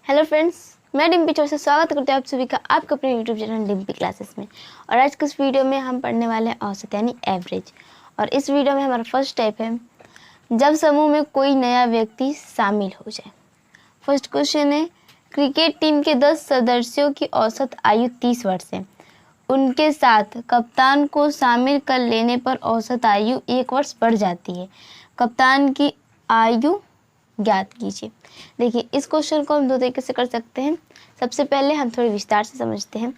Hello friends, मैं डिम्पी चौर से स्वागत करती हूँ आप सभी का आपके अपने यूट्यूब चैनल डिम्पी क्लासेस में। और आज के इस वीडियो में हम पढ़ने वाले हैं औसत यानी एवरेज। और इस वीडियो में हमारा फर्स्ट टाइप है जब समूह में कोई नया व्यक्ति शामिल हो जाए। फर्स्ट क्वेश्चन है, क्रिकेट टीम के 10 सदस्यों की औसत आयु 30 वर्ष है। उनके साथ कप्तान को शामिल कर लेने पर औसत आयु 1 वर्ष बढ़ जाती है। कप्तान की आयु ज्ञात कीजिए। देखिए, इस क्वेश्चन को हम दो तरीके से कर सकते हैं। सबसे पहले हम थोड़ी विस्तार से समझते हैं।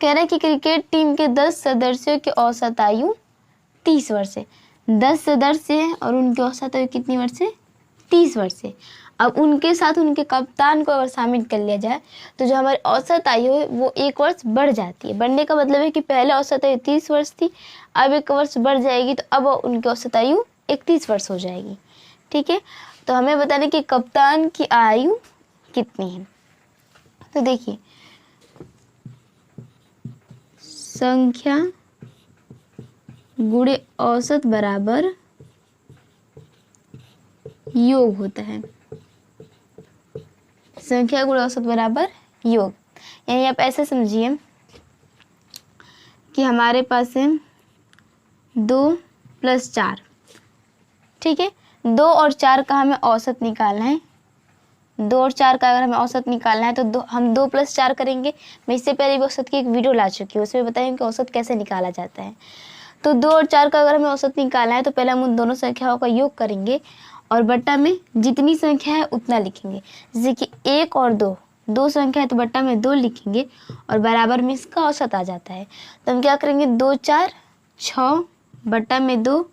कह रहा है कि क्रिकेट टीम के 10 सदस्यों की औसत आयु 30 वर्ष है। 10 सदस्य हैं और उनकी औसत आयु कितनी वर्ष है? 30 वर्ष है। अब उनके साथ उनके कप्तान को अगर शामिल कर लिया जाए तो जो हमारी औसत आयु है वो 1 वर्ष बढ़ जाती है। बढ़ने का मतलब है कि पहले औसत आयु 30 वर्ष थी, अब 1 वर्ष बढ़ जाएगी, तो अब उनकी औसत आयु 31 वर्ष हो जाएगी। ठीक है, तो हमें बताने कि कप्तान की आयु कितनी है। तो देखिए, संख्या गुणे औसत बराबर योग होता है। संख्या गुणे औसत बराबर योग, यानी आप ऐसे समझिए कि हमारे पास है 2 + 4। ठीक है, 2 और 4 का हमें औसत निकालना है। 2 और 4 का अगर हमें औसत निकालना है तो हम 2 + 4 करेंगे। मैं इससे पहले भी औसत की एक वीडियो ला चुकी हूँ, उसमें बताएंगे कि औसत कैसे निकाला जाता है। तो 2 और 4 का अगर हमें औसत निकालना है तो पहले हम उन दोनों संख्याओं का योग करेंगे और बट्टा में जितनी संख्या है उतना लिखेंगे। जैसे कि 1 और 2 संख्या है तो बट्टा में 2 लिखेंगे और बराबर में इसका औसत आ जाता है। तो हम क्या करेंगे, 2 × 4 = 6, बट्टा में 2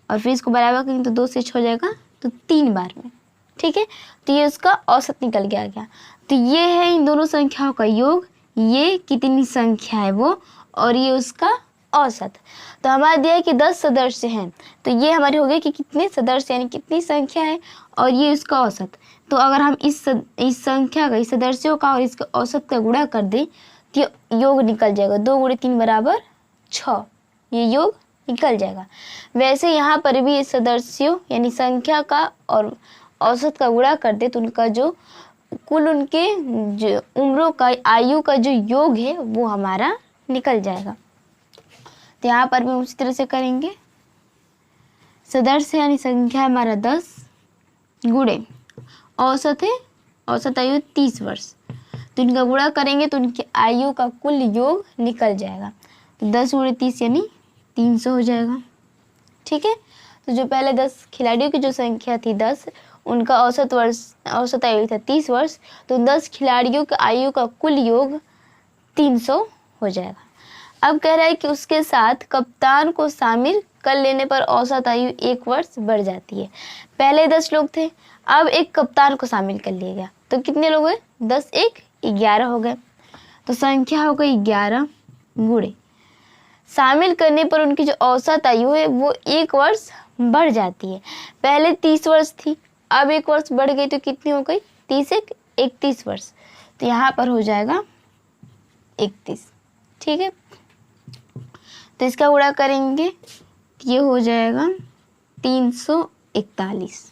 और फिर इसको बराबर करेंगे तो 2 से 6 हो जाएगा, तो 3 बार में। ठीक है, तो ये उसका औसत निकल गया। तो ये है इन दोनों संख्याओं का योग, ये कितनी संख्या है वो, और ये उसका औसत। तो हमारा दिया है कि 10 सदस्य हैं, तो ये हमारे हो गए कि कितने सदस्य यानी कितनी संख्या है, और ये उसका औसत। तो अगर हम इस संख्या का, इस सदस्यों का और इसके औसत का गुणा कर दें तो योग निकल जाएगा। 2 × 3 = 6, ये योग निकल जाएगा। वैसे यहाँ पर भी इस सदस्यों यानी संख्या का और औसत का गुणा कर दे तो उनका जो कुल उनके जो उम्रों का, आयु का जो योग है वो हमारा निकल जाएगा। तो यहाँ पर भी उसी तरह से करेंगे। सदस्य यानी संख्या हमारा 10 गुणे औसत है, औसत आयु 30 वर्ष, तो इनका गुणा करेंगे तो उनकी आयु का कुल योग निकल जाएगा। तो 10 × 30 यानी 300 हो जाएगा। ठीक है, तो जो पहले 10 खिलाड़ियों की जो संख्या थी 10, उनका औसत आयु था 30 वर्ष, तो 10 खिलाड़ियों की आयु का कुल योग 300 हो जाएगा। अब कह रहा है कि उसके साथ कप्तान को शामिल कर लेने पर औसत आयु 1 वर्ष बढ़ जाती है। पहले 10 लोग थे, अब एक कप्तान को शामिल कर लिया गया, तो कितने लोग हुए? 10 × 1 = 11 हो गए। तो संख्या हो गई 11 गुणे शामिल करने पर उनकी जो औसत आयु है वो 1 वर्ष बढ़ जाती है। पहले 30 वर्ष थी, अब 1 वर्ष बढ़ गई, तो कितनी हो गई? 30 × 1 = 31 वर्ष। तो यहाँ पर हो जाएगा 31। ठीक है, तो इसका गुणा करेंगे, ये हो जाएगा 341।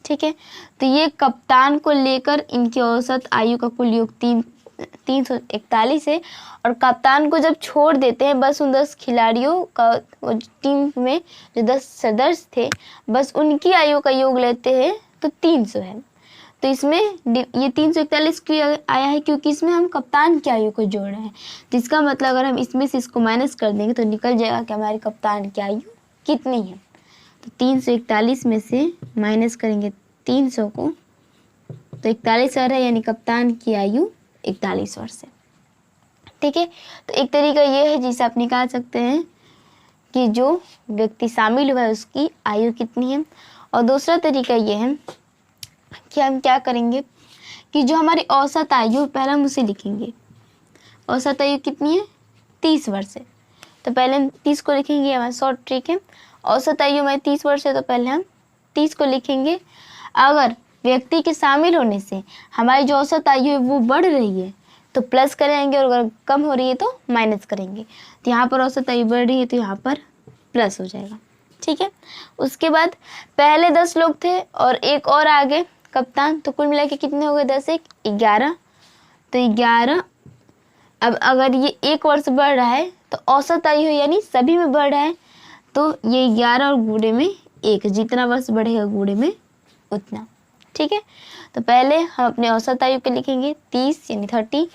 ठीक है, तो ये कप्तान को लेकर इनकी औसत आयु का कुल योग 341 है। और कप्तान को जब छोड़ देते हैं, बस उन 10 खिलाड़ियों का, टीम में जो 10 सदस्य थे, बस उनकी आयु का योग लेते हैं तो 300 है। तो इसमें ये 341 क्यों आया है? क्योंकि इसमें हम कप्तान की आयु को जोड़ रहे हैं। तो इसका मतलब अगर हम इसमें से इसको माइनस कर देंगे तो निकल जाएगा कि हमारे कप्तान की आयु कितनी है। तो 341 में से माइनस करेंगे 300 को, तो 41 आ रहा है, यानी कप्तान की आयु 41 वर्ष है। ठीक है, तो एक तरीका ये है जिसे आप निकाल सकते हैं कि जो व्यक्ति शामिल हुआ है उसकी आयु कितनी है। और दूसरा तरीका ये है कि हम क्या करेंगे कि जो हमारी औसत आयु, पहले हम उसे लिखेंगे। औसत आयु कितनी है? 30 वर्ष है, तो पहले हम 30 को लिखेंगे, हमारा शॉर्ट ट्रिक है। औसत आयु में 30 वर्ष है तो पहले हम 30 को लिखेंगे। अगर व्यक्ति के शामिल होने से हमारी जो औसत आयु है वो बढ़ रही है तो प्लस करेंगे, और अगर कम हो रही है तो माइनस करेंगे। तो यहाँ पर औसत आयु बढ़ रही है तो यहाँ पर प्लस हो जाएगा। ठीक है, उसके बाद पहले 10 लोग थे और एक और आगे कप्तान, तो कुल मिला के कितने हो गए 10 1 11। तो 11। अब अगर ये 1 वर्ष बढ़ रहा है तो औसत आयु यानी सभी में बढ़ रहा है, तो ये 11 और गुणे में 1, जितना वर्ष बढ़ेगा गुणे में उतना। ठीक है, तो पहले हम अपने औसत आयु के लिखेंगे 30 यानी 30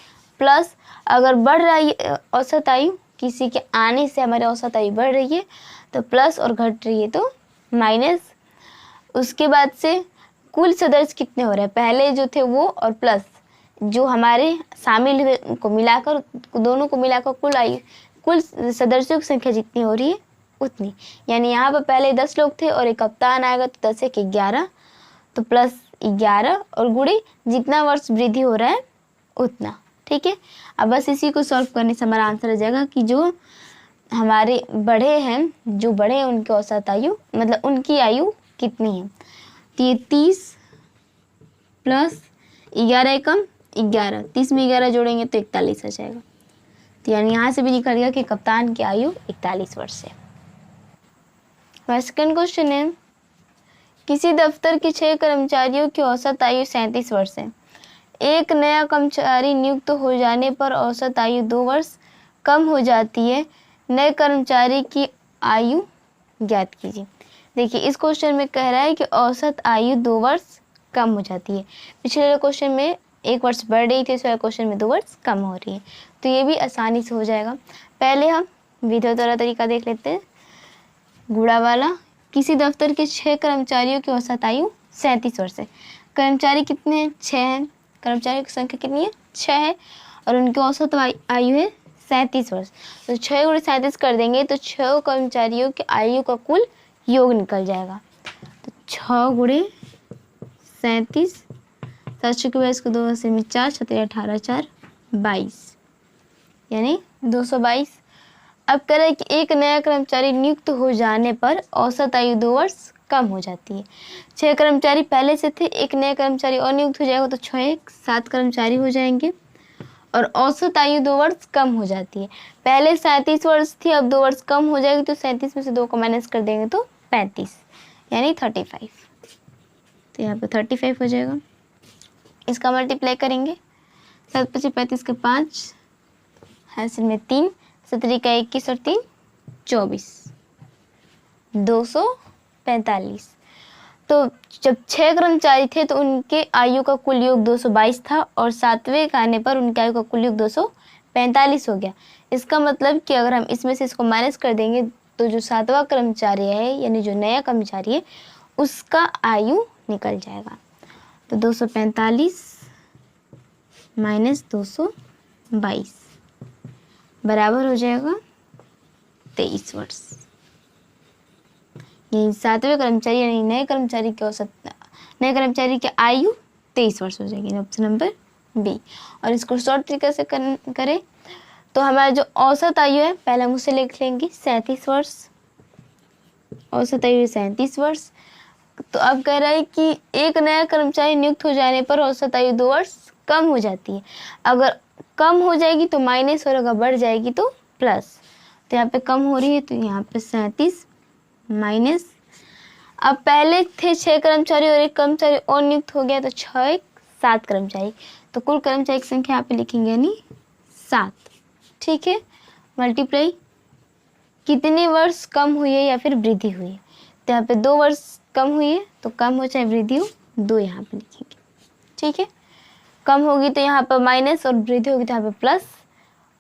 प्लस, अगर बढ़ रहा है औसत आयु, किसी के आने से हमारे औसत आयु बढ़ रही है तो प्लस, और घट रही है तो माइनस। उसके बाद से कुल सदस्य कितने हो रहे हैं, पहले जो थे वो और प्लस जो हमारे शामिल हुए उनको मिलाकर, दोनों को मिलाकर कुल सदस्यों की संख्या जितनी हो रही है उतनी। यानी यहाँ पर पहले 10 लोग थे और एक कप्तान आएगा तो 10 1 11, तो प्लस 11 और गुणे जितना वर्ष वृद्धि हो रहा है उतना। ठीक है, अब बस इसी को सॉल्व करने से हमारा आंसर आ जाएगा कि जो हमारे बड़े हैं, जो बड़े हैं उनकी औसत आयु, मतलब उनकी आयु कितनी है। तो ये 30 प्लस 11 एकम 11, 30 में 11 जोड़ेंगे तो 41 आ जाएगा। तो यानी यहाँ से भी निकल गया कि कप्तान की आयु 41 वर्ष है। सेकंड क्वेश्चन है, किसी दफ्तर के 6 कर्मचारियों की औसत आयु 37 वर्ष है। एक नया कर्मचारी नियुक्त हो जाने पर औसत आयु 2 वर्ष कम हो जाती है, नए कर्मचारी की आयु ज्ञात कीजिए। देखिए इस क्वेश्चन में कह रहा है कि औसत आयु 2 वर्ष कम हो जाती है। पिछले क्वेश्चन में 1 वर्ष बढ़ रही थी, इस वाले क्वेश्चन में 2 वर्ष कम हो रही है, तो ये भी आसानी से हो जाएगा। पहले हम विधिवत वाला तरीका देख लेते हैं, गुणा वाला। किसी दफ्तर के 6 कर्मचारियों की औसत आयु 37 वर्ष है। कर्मचारी कितने हैं, 6 हैं, कर्मचारियों की संख्या कितनी है, 6 है, और उनकी औसत आयु है 37 वर्ष। तो 6 गुणे 37 कर देंगे तो 6 कर्मचारियों की आयु का कुल योग निकल जाएगा। तो 6 गुणे 37, 7 के 22 को 2 से में 4, 7 18 4 22, यानी 222। अब कह रहे हैं कि एक नया कर्मचारी नियुक्त हो जाने पर औसत आयु 2 वर्ष कम हो जाती है। 6 कर्मचारी पहले से थे, एक नया कर्मचारी और नियुक्त हो जाएगा तो 6 1 7 कर्मचारी हो जाएंगे, और औसत आयु 2 वर्ष कम हो जाती है। पहले 37 वर्ष थी, अब 2 वर्ष कम हो जाएगी, तो 37 में से 2 को माइनस कर देंगे तो 35, यानी 35। तो यहाँ पे 35 हो जाएगा। इसका मल्टीप्लाई करेंगे, 7 5 35 के 5, हासिल में 3, 17 का 21 और 3 24, 245। तो जब 6 कर्मचारी थे तो उनके आयु का कुल योग 222 था, और 7वें के आने पर उनके आयु का कुल योग 245 हो गया। इसका मतलब कि अगर हम इसमें से इसको माइनस कर देंगे तो जो 7वां कर्मचारी है, यानी जो नया कर्मचारी है, उसका आयु निकल जाएगा। तो 245 माइनस 222 बराबर हो जाएगा 23 वर्ष। यही 7वें कर्मचारी यानी नए कर्मचारी की औसत, नए कर्मचारी की आयु 23 वर्ष हो जाएगी, ऑप्शन नंबर बी। और इसको शॉर्ट तरीके से करें तो हमारा जो औसत आयु है, पहले हम उसे लिख लेंगे 37 वर्ष, औसत आयु 37 वर्ष। तो अब कह रहा है कि एक नया कर्मचारी नियुक्त हो जाने पर औसत आयु 2 वर्ष कम हो जाती है। अगर कम हो जाएगी तो माइनस, और अगर बढ़ जाएगी तो प्लस। तो यहाँ पे कम हो रही है तो यहाँ पे 37 माइनस, अब पहले थे 6 कर्मचारी और एक कर्मचारी और नियुक्त हो गया तो 6 1 7 कर्मचारी, तो कुल कर्मचारी की संख्या यहाँ पे लिखेंगे यानी 7। ठीक है, मल्टीप्लाई कितने वर्ष कम हुई है या फिर वृद्धि हुई है, तो यहाँ पे 2 वर्ष कम हुई है, तो कम हो चाहे वृद्धि हो 2 यहाँ पे लिखेंगे। ठीक है, कम होगी तो यहाँ पर माइनस, और वृद्धि होगी तो यहाँ पे प्लस,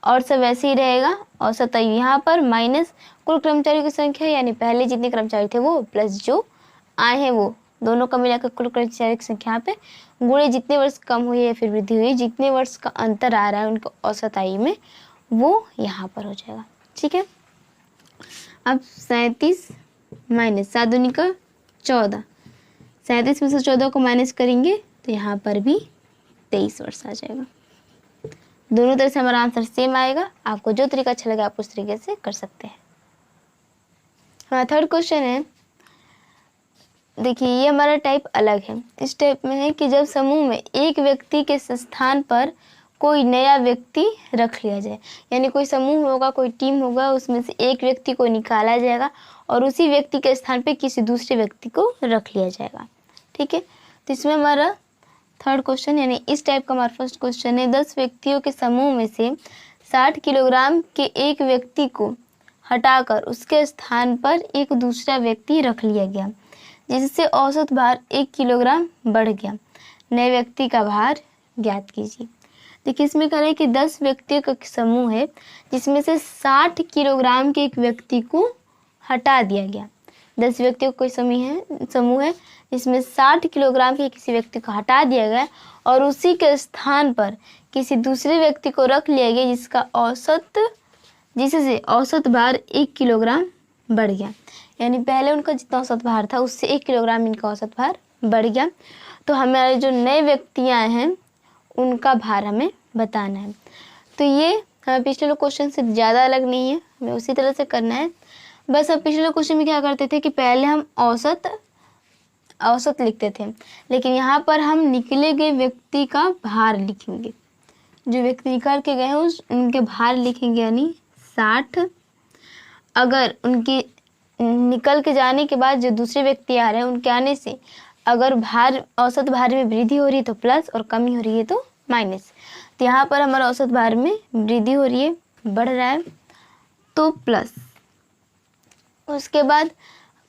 और सब वैसे ही रहेगा। औसत आयु यहाँ पर माइनस कुल कर्मचारियों की संख्या, यानी पहले जितने कर्मचारी थे वो प्लस जो आए हैं वो, दोनों का मिलाकर कुल कर्मचारी की संख्या यहाँ पे, गुणे जितने वर्ष कम हुई है फिर वृद्धि हुई, जितने वर्ष का अंतर आ रहा है उनके औसत आयु में, वो यहाँ पर हो जाएगा। ठीक है, अब 37 माइनस 7 दूनी का 14, 37 में से 14 को माइनस करेंगे तो यहाँ पर भी 23 वर्ष आ जाएगा। दोनों तरह से हमारा आंसर सेम आएगा। आपको जो तरीका अच्छा लगे आप उस तरीके से कर सकते हैं। हमारा थर्ड क्वेश्चन है, देखिए ये हमारा टाइप अलग है। इस टाइप में है कि जब समूह में एक व्यक्ति के स्थान पर कोई नया व्यक्ति रख लिया जाए, यानी कोई समूह होगा, कोई टीम होगा, उसमें से एक व्यक्ति को निकाला जाएगा और उसी व्यक्ति के स्थान पे किसी दूसरे व्यक्ति को रख लिया जाएगा। ठीक है, तो तो इसमें हमारा थर्ड क्वेश्चन यानी इस टाइप का हमारा फर्स्ट क्वेश्चन है 10 व्यक्तियों के समूह में से 60 किलोग्राम के एक व्यक्ति को हटाकर उसके स्थान पर एक दूसरा व्यक्ति रख लिया गया, जिससे औसत भार 1 किलोग्राम बढ़ गया। नए व्यक्ति का भार ज्ञात कीजिए। देखिए इसमें कह रहे हैं कि 10 व्यक्तियों का समूह है जिसमें से 60 किलोग्राम के एक व्यक्ति को हटा दिया गया। 10 व्यक्तियों का कोई समूह है जिसमें 60 किलोग्राम के किसी व्यक्ति को हटा दिया गया और उसी के स्थान पर किसी दूसरे व्यक्ति को रख लिया गया जिससे औसत भार 1 किलोग्राम बढ़ गया। यानी पहले उनका जितना औसत भार था उससे 1 किलोग्राम इनका औसत भार बढ़ गया। तो हमारे जो नए व्यक्तियाँ हैं उनका भार हमें बताना है। तो ये हमें पिछले लोग क्वेश्चन से ज़्यादा अलग नहीं है, हमें उसी तरह से करना है। बस अब पिछले क्वेश्चन में क्या करते थे कि पहले हम औसत लिखते थे, लेकिन यहाँ पर हम निकले गए व्यक्ति का भार लिखेंगे। जो व्यक्ति निकल के गए हैं उनके भार लिखेंगे, यानी 60। अगर उनकी निकल के जाने के बाद जो दूसरे व्यक्ति आ रहे हैं उनके आने से अगर औसत भार में वृद्धि हो रही है तो प्लस और कमी हो रही है तो माइनस। तो यहाँ पर हमारा औसत भार में वृद्धि हो रही है, बढ़ रहा है तो प्लस। उसके बाद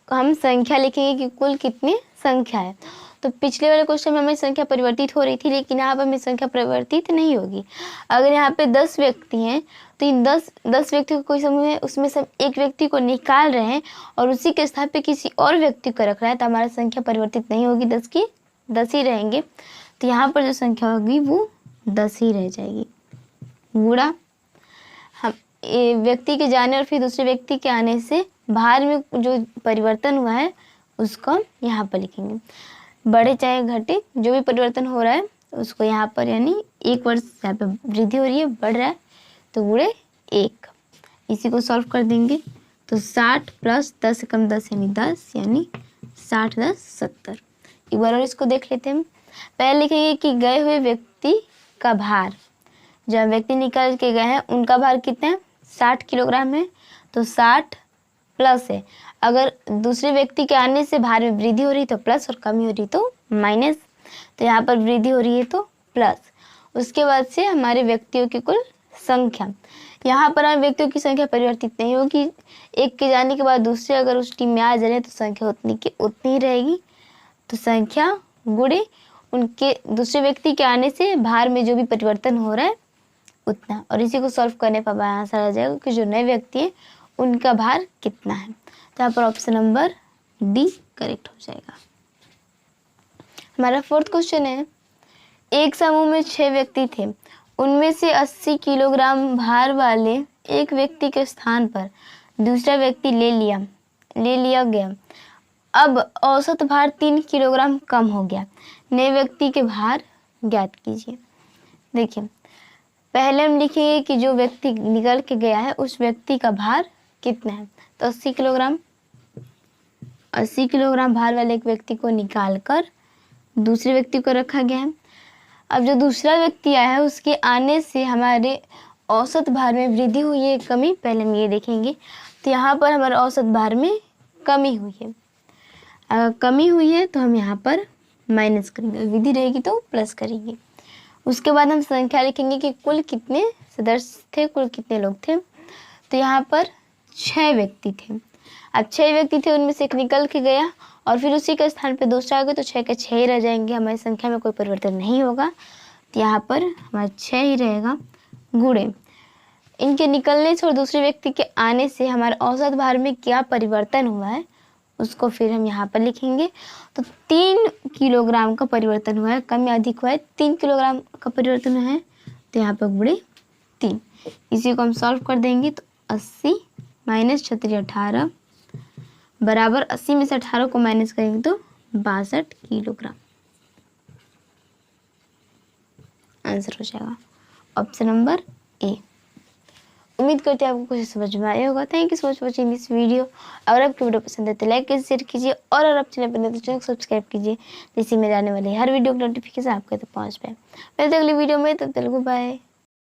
हम संख्या लिखेंगे कि कुल कितनी संख्या है। तो पिछले वाले क्वेश्चन में हमें संख्या परिवर्तित हो रही थी, लेकिन यहाँ पर हमें संख्या परिवर्तित नहीं होगी। अगर यहाँ पे 10 व्यक्ति हैं तो इन 10 व्यक्ति का कोई समूह है, उसमें से एक व्यक्ति को निकाल रहे हैं और उसी के स्थान पे किसी और व्यक्ति को रख रहा है, तो हमारा संख्या परिवर्तित नहीं होगी, 10 की 10 ही रहेंगे। तो यहाँ पर जो संख्या होगी वो 10 ही रह जाएगी। गुणा हम व्यक्ति के जाने और फिर दूसरे व्यक्ति के आने से भार में जो परिवर्तन हुआ है उसको यहाँ पर लिखेंगे। बढ़े चाहे घटे जो भी परिवर्तन हो रहा है उसको यहाँ पर, यानी 1 वर्ष यहाँ पे वृद्धि हो रही है, बढ़ रहा है तो गुणे 1। इसी को सॉल्व कर देंगे तो 60 प्लस 10 से कम 10 यानी 10, यानी 60 10 70। एक बार और इसको देख लेते हैं। पहले लिखेंगे कि गए हुए व्यक्ति का भार, जब व्यक्ति निकल के गए हैं उनका भार कितना है, 60 किलोग्राम है। तो 60 प्लस है, अगर दूसरे व्यक्ति के आने से भार में वृद्धि हो रही तो प्लस और कमी हो रही तो माइनस। तो यहाँ पर वृद्धि हो रही है तो प्लस। उसके बाद से हमारे व्यक्तियों की कुल संख्या, यहाँ पर हमारे व्यक्तियों की संख्या परिवर्तित नहीं होगी। एक के जाने के बाद दूसरे अगर उस टीम में आ जा रहे हैं तो संख्या उतनी की उतनी ही रहेगी। तो संख्या गुणे उनके दूसरे व्यक्ति के आने से भार में जो भी परिवर्तन हो रहा है उतना। और इसी को सॉल्व करने पर आंसर आ जाएगा कि जो नए व्यक्ति है उनका भार कितना है। तो यहाँ पर ऑप्शन नंबर डी करेक्ट हो जाएगा। हमारा फोर्थ क्वेश्चन है, एक समूह में 6 व्यक्ति थे, उनमें से 80 किलोग्राम भार वाले एक व्यक्ति के स्थान पर दूसरा व्यक्ति ले लिया गया। अब औसत भार 3 किलोग्राम कम हो गया। नए व्यक्ति के भार ज्ञात कीजिए। देखिए पहले हम लिखेंगे कि जो व्यक्ति निकल के गया है उस व्यक्ति का भार कितना है। तो 80 किलोग्राम भार वाले एक व्यक्ति को निकालकर दूसरे व्यक्ति को रखा गया है। अब जो दूसरा व्यक्ति आया है उसके आने से हमारे औसत भार में वृद्धि हुई है, कमी, पहले हम ये देखेंगे। तो यहाँ पर हमारे औसत भार में कमी हुई है। अगर कमी हुई है तो हम यहाँ पर माइनस करेंगे, वृद्धि रहेगी तो प्लस करेंगे। उसके बाद हम संख्या लिखेंगे कि कुल कितने सदस्य थे, कुल कितने लोग थे। तो यहाँ पर 6 व्यक्ति थे। अब 6 व्यक्ति थे, उनमें से एक निकल के गया और फिर उसी के स्थान पे दूसरा आ गया, तो 6 के 6 ही रह जाएंगे, हमारी संख्या में कोई परिवर्तन नहीं होगा। तो यहाँ पर हमारा 6 ही रहेगा। गुणे इनके निकलने से और दूसरे व्यक्ति के आने से हमारे औसत भार में क्या परिवर्तन हुआ है उसको फिर हम यहाँ पर लिखेंगे। तो 3 किलोग्राम का परिवर्तन हुआ है, कम या अधिक हुआ है, 3 किलोग्राम का परिवर्तन हुआ है। तो यहाँ पर गुणे 3, इसी को हम सॉल्व कर देंगे। तो 80 माइनस 36 18 बराबर 80 में से 18 को माइनस करेंगे तो 62 किलोग्राम आंसर हो जाएगा। Option number A. उम्मीद करते हैं आपको कुछ समझ में आया होगा। Thank you so much for watching this video. अगर आपकी वीडियो पसंद है तो लाइक कीजिए, शेयर कीजिए और अगर आप चैनल पर नए तो चैनल को सब्सक्राइब कीजिए, जिससे मेरे आने वाले हर वीडियो की नोटिफिकेशन आपके तक पहुंच पाए। मिलते हैं अगली वीडियो में, तब तक बाय।